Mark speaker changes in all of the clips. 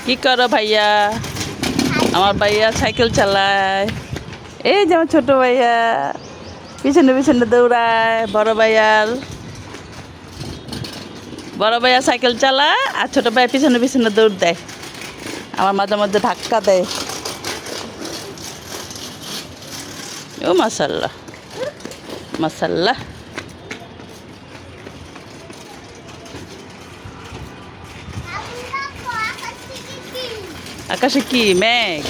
Speaker 1: কি করো ভাইয়া? আমার ভাইয়া সাইকেল চালায়। এই যে আমার ছোট ভাইয়া পিছনে পিছনে দৌড়ায়। বড় ভাইয়া সাইকেল চালায় আর ছোট ভাইয়া পিছনে পিছনে দৌড় দেয়। আমার মাঝে মধ্যে ধাক্কা দেয়। ও মাশাল্লাহ মাশাল্লাহ। আকাশে কি মেঘ?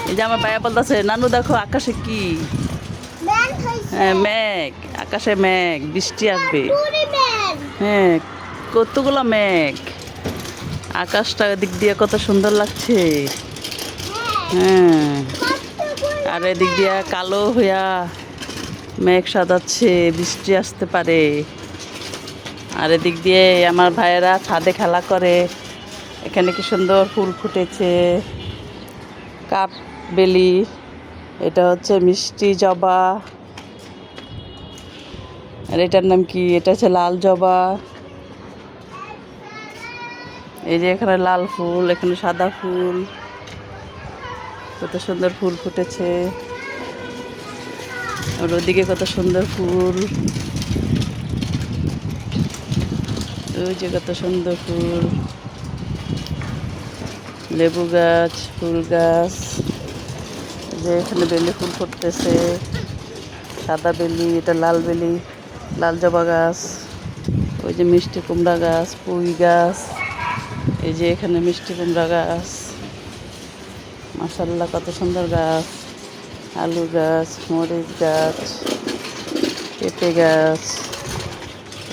Speaker 1: এই যে আমার ভাইয়া বলতেছে নানু দেখো আকাশে কি। হ্যাঁ মেঘ, আকাশে মেঘ, বৃষ্টি আসবে। হ্যাঁ কতগুলো মেঘ, আকাশটা দিক দিয়ে কত সুন্দর লাগছে। হ্যাঁ আর এদিক দিয়ে কালো হইয়া মেঘ সাজাচ্ছে, বৃষ্টি আসতে পারে। আর এদিক দিয়ে আমার ভাইয়েরা ছাদে খেলা করে। এখানে কি সুন্দর ফুল ফুটেছে, কাঠবেলি, এটা হচ্ছে মিষ্টি জবা, আর এটার নাম কি? এটা হচ্ছে লাল জবা। এই যে এখানে লাল ফুল, এখানে সাদা ফুল, কত সুন্দর ফুল ফুটেছে। আর ওদিকে কত সুন্দর ফুল, ওই যে কত সুন্দর ফুল, লেবু গাছ, ফুল গাছ। যে এখানে বেলি ফুল ফুটতেছে, সাদা বেলি, এটা লাল বেলি, লাল জবা গাছ। ওই যে মিষ্টি কুমড়া গাছ, পুঁই গাছ। এই যে এখানে মিষ্টি কুমড়া গাছ। মাশাআল্লাহ কত সুন্দর গাছ। আলু গাছ, মরিচ গাছ, পেঁপে গাছ,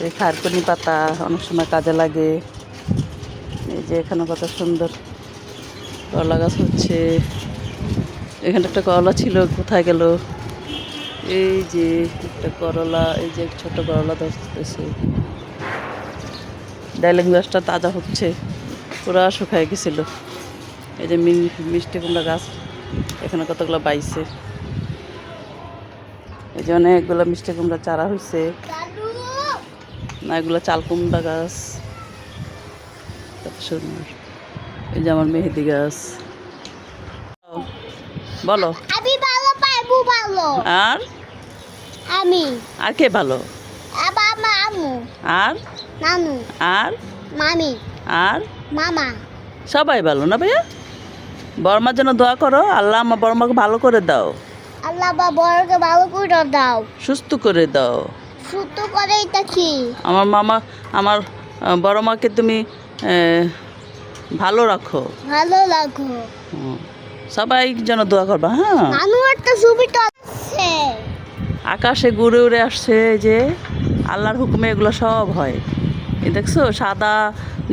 Speaker 1: এই খারকুনি পাতা অনেক সময় কাজে লাগে। এই যে এখানে কত সুন্দর করলা গাছ হচ্ছে। এখানে একটা করলা ছিল, কোথায় গেল? এই যে একটা করলা, এই যে ছোট করলা ধরতেছে। ডাইলিং গাছটা তাজা হচ্ছে, পুরা শুকায় গেছিল। এই যে মিষ্টি কুমড়া গাছ, এখানে কতগুলো বাইছে। এই যে অনেকগুলো মিষ্টি কুমড়া চারা হয়েছে। না এগুলো চাল কুমড়া গাছ, কত সুন্দর। এই যে আমার মেহেদি গাছ। বলো
Speaker 2: আমি ভালো পাইবো ভালো।
Speaker 1: আর
Speaker 2: আমি
Speaker 1: আর কে ভালো?
Speaker 2: আবার মামু
Speaker 1: আর
Speaker 2: নানু
Speaker 1: আর
Speaker 2: মামি
Speaker 1: আর
Speaker 2: মামা।
Speaker 1: সবাই ভালো না ভাইয়া? বর্মার জন্য দোয়া করো, আল্লাহ আমার বর্মাকে ভালো করে দাও,
Speaker 2: আল্লাহ বা বড়কে ভালো করে দাও,
Speaker 1: সুস্থ করে দাও।
Speaker 2: সুস্থ করে এটা কি?
Speaker 1: আমার মামা, আমার বড় মাকে তুমি ভালো রাখো।
Speaker 2: ভালো লাগো।
Speaker 1: হুম, সবাই যেন দোয়া করবা। হ্যাঁ
Speaker 2: নানু একটা ছবিটা আছে।
Speaker 1: আকাশে ঘুরে উড়ে আসছে, এই যে আল্লাহর হুকুমে এগুলো সব হয়। এই দেখছো সাদা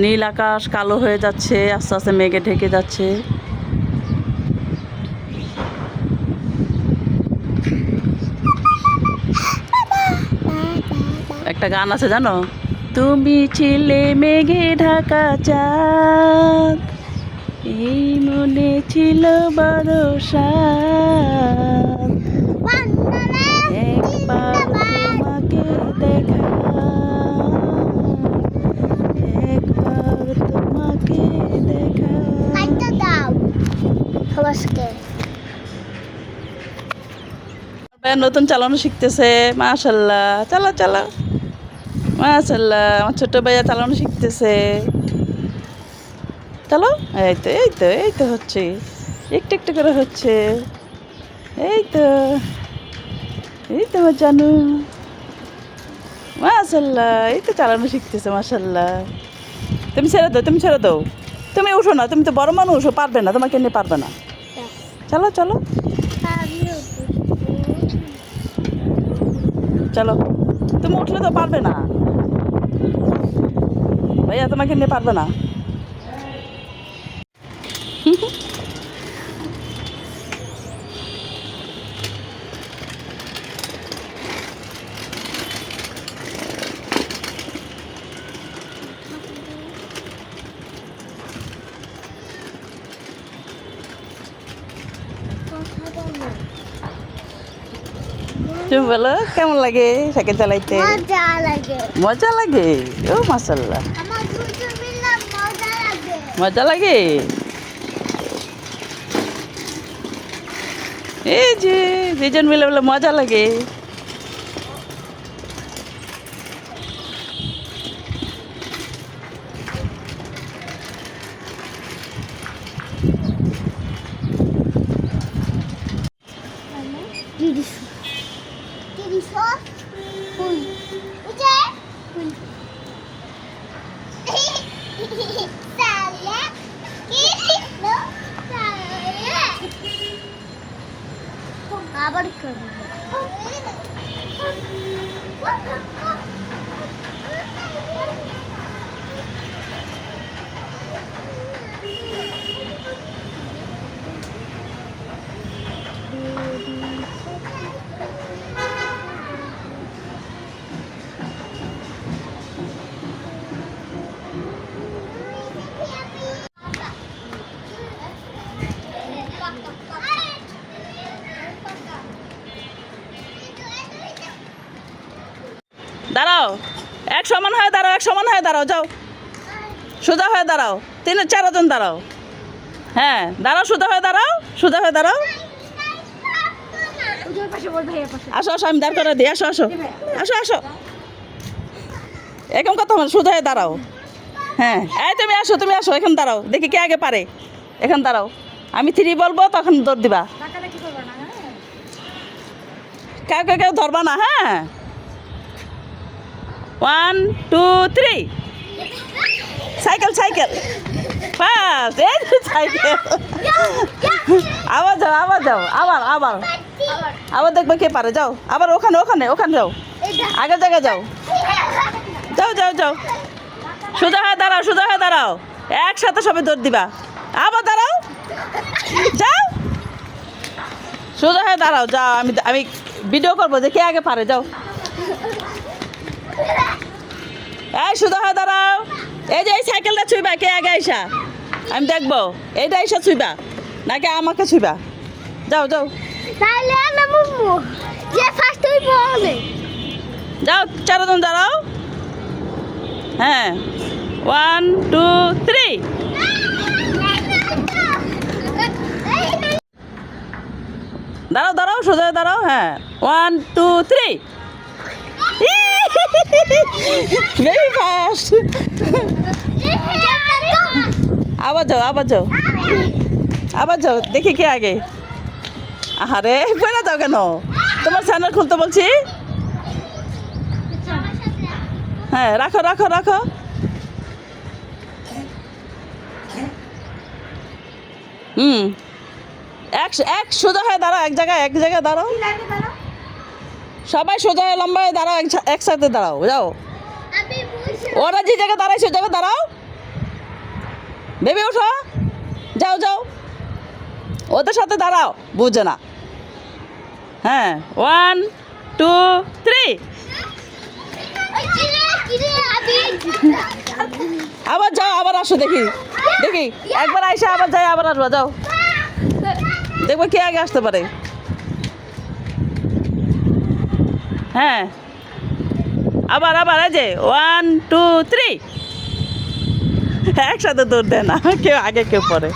Speaker 1: নীল আকাশ কালো হয়ে যাচ্ছে, আস্তে আস্তে মেঘে ঢেকে যাচ্ছে। একটা গান আছে জানো? তুমি ছিলে মেঘে ঢাকা চাঁদ, এই মনে ছিল বড় সাদ, একবার তোমাকে দেখা, একবার তোমাকে দেখা।
Speaker 2: কাইটা দাও খবরকে।
Speaker 1: নতুন চালানো শিখতেছে, মাশাল্লাহ। চালা চালা, মাশাল্লাহ। আমার ছোট ভাইয়া চালানো শিখতেছে। চলো, এই তো এই তো এই তো হচ্ছে, একটু একটু করে হচ্ছে। এই তো এই তো আমার জানু, মাশাল্লাহ। এই তো চালানো শিখতেছে, মাশাল্লাহ। তুমি ছেড়ে দাও, তুমি ছেড়ে দাও, তুমি উঠো না, তুমি তো বড় মানুষ, ও পারবে না, তোমাকে নিয়ে পারবে না। চলো চলো চলো, তুমি উঠলে তো পারবে না, ভাইয়া তোমাকে নিয়ে পারবে না। তুমি বলো কেমন লাগে সাইকেল চালাইতে?
Speaker 2: মজা লাগে।
Speaker 1: মজা লাগে। ও মাশাল্লাহ।
Speaker 2: আমার দুটো মিলে মজা লাগে।
Speaker 1: মজা লাগে। এই যে দুজন মিলে বলে মজা লাগে।
Speaker 2: আবার করবো।
Speaker 1: দাঁড়াও, এক সমান হয়ে দাঁড়াও, এক সমান হয়ে দাঁড়াও, যাও সোজা হয়ে দাঁড়াও, 3-4জন দাঁড়াও। হ্যাঁ দাঁড়াও, সোজা হয়ে দাঁড়াও, সোজা হয়ে দাঁড়াও। আসো আসো, আমি দাঁড় করে দিই, আসো আসো আসো আসো। এরকম কথা বলো, সোজা হয়ে দাঁড়াও। হ্যাঁ এই তুমি আসো, তুমি আসো, এখানে দাঁড়াও, দেখি কে আগে পারে। এখানে দাঁড়াও, আমি 3 বলবো, তখন দৌড় দিবা। কেউ কেউ ধরবা না। হ্যাঁ 1 2 3। সাইকেল সাইকেল ফার্স্ট, এই সাইকেল। আবার যাও, আবার যাও, আবার আবার আবার দেখবে কে পারে। যাও আবার ওখানে ওখানে ওখানে যাও, আগের জায়গায় যাও, যাও যাও যাও। সোজা হয়ে দাঁড়াও, সোজা হয়ে দাঁড়াও, একসাথে সবাই দৌড় দিবা। আবার দাঁড়াও, যাও সোজা হয়ে দাঁড়াও, যাও। আমি ভিডিও করবো যে কে আগে পারে। যাও এই সোজা হয়ে দাঁড়াও। এই যে এই সাইকেলটা ছুঁইবা, কে আগে আইসা আমি দেখবো। এইটা আইসা ছুঁইবা নাকি আমাকে ছুঁইবা। যাও যাও
Speaker 2: তাহলে না মুম্মু যে ফার্স্ট হই বলে
Speaker 1: যাও, 4জন দাঁড়াও। হ্যাঁ 1 2 3। দাঁড়াও দাঁড়াও, সোজা হয়ে দাঁড়াও। হ্যাঁ 1 2 3। Very fast. আবার যাও, আবার যাও, আবার যাও, দেখি কে আগে। আরে বেড়া যাও কেন, তোমার চ্যানেল খুলতে বলছি। হ্যাঁ রাখো রাখো রাখো। এক সোজা হয়ে দাঁড়াও, এক জায়গায় দাঁড়াও। সবাই সোজা হয়ে লম্বা হয়ে দাঁড়াও, একসাথে দাঁড়াও। যাও, ওরা যে জায়গায় দাঁড়ায় সে জায়গায় দাঁড়াও। ভেবে ওঠো, যাও যাও, ওদের সাথে দাঁড়াও, বুঝে না। হ্যাঁ 1 2 3। আবার যাও, আবার আসো, দেখি দেখি, একবার আইসা আবার যাই, আবার আসবা। যাও দেখবো কে আগে আসতে পারে। হ্যাঁ আবার আবার, এই যে 1 2 3। একসাথে দৌড় দেয় না, কেউ আগে কেউ পরে।